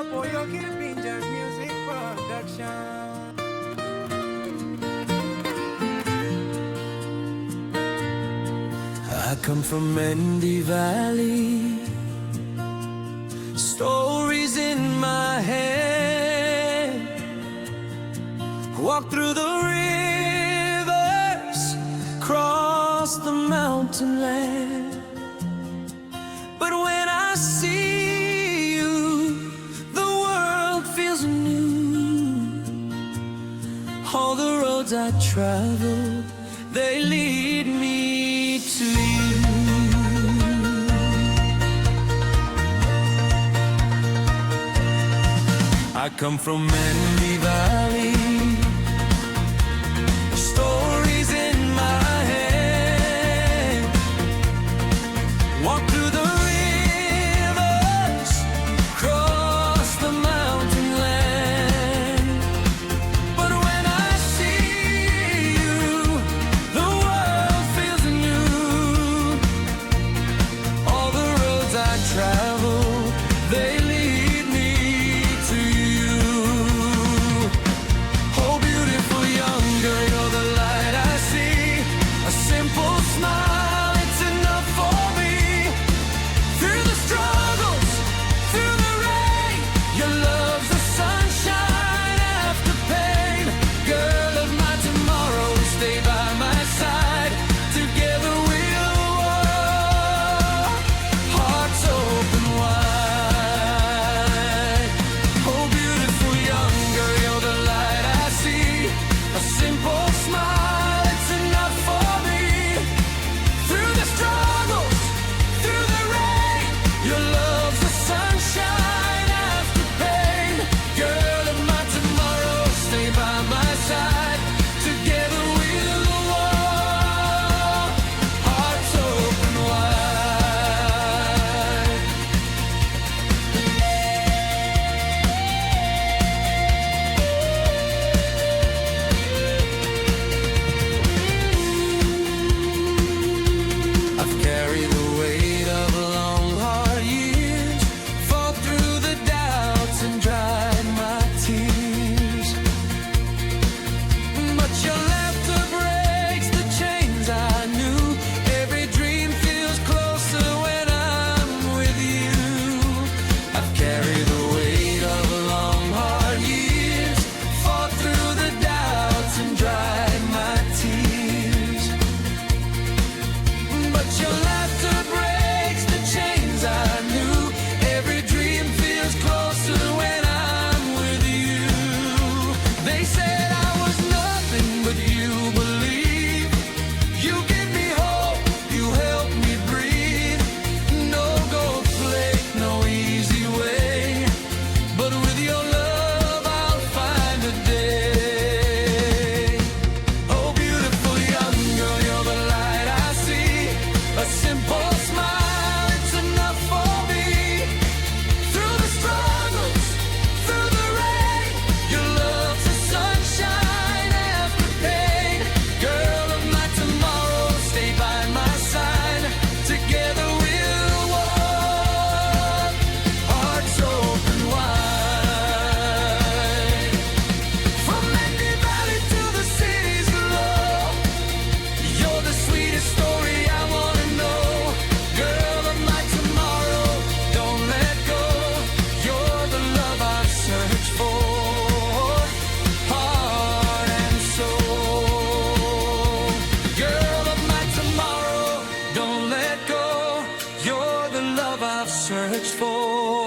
Papua New Guinea music production. I come from Mendy Valley, stories in my head, walk through the rivers, cross the mountain land. But when I see you, the world feels new. All the roads I travel, they lead me to you. I come from Mendy Valley, stories in my head, walk through the rivers, cross the mountain land. But when I see you, the world feels new. All the roads I travel, they lead me to you. Oh, beautiful young girl, you're the light I see. A simple smile, it's enough for me. Through the struggles, through the rain, your love's the sunshine after pain. Girl of my tomorrow, stay by my side. Together we'll walk, hearts open wide. Oh, beautiful young girl, you're the light I see. A simple smile, it's enough for me. Through the struggles, through the rain, your love's the sunshine after pain. Girl of my tomorrow, stay by my side. Together we'll walk, hearts open wide. I've carried the weight of long, hard years, fought through the doubts and dried my tears. But your laughter breaks the chains I knew. Every dream feels closer when I'm with you. I've carried the weight of long, hard years, fought through the doubts and dried my tears. But your laughter breaks the chains I knew. Every dream feels closer when I'm with you. They said I was nothing, but you believe. You give me hope, you help me breathe. No gold flake, no easy way, but with your love I'll find a day. Oh, beautiful young girl, you're the light I see. A simple smile, it's enough for me. Through the struggles, through the rain, your love's the sunshine after pain. Girl of my tomorrow, stay by my side. Together we'll walk, hearts open wide. From Mendy Valley to the cities below, you're the sweetest story I wanna know. Girl of my tomorrow, don't let go. You're the love I've searched for, heart and soul. Girl of my tomorrow, don't let go. You're the love I've searched for.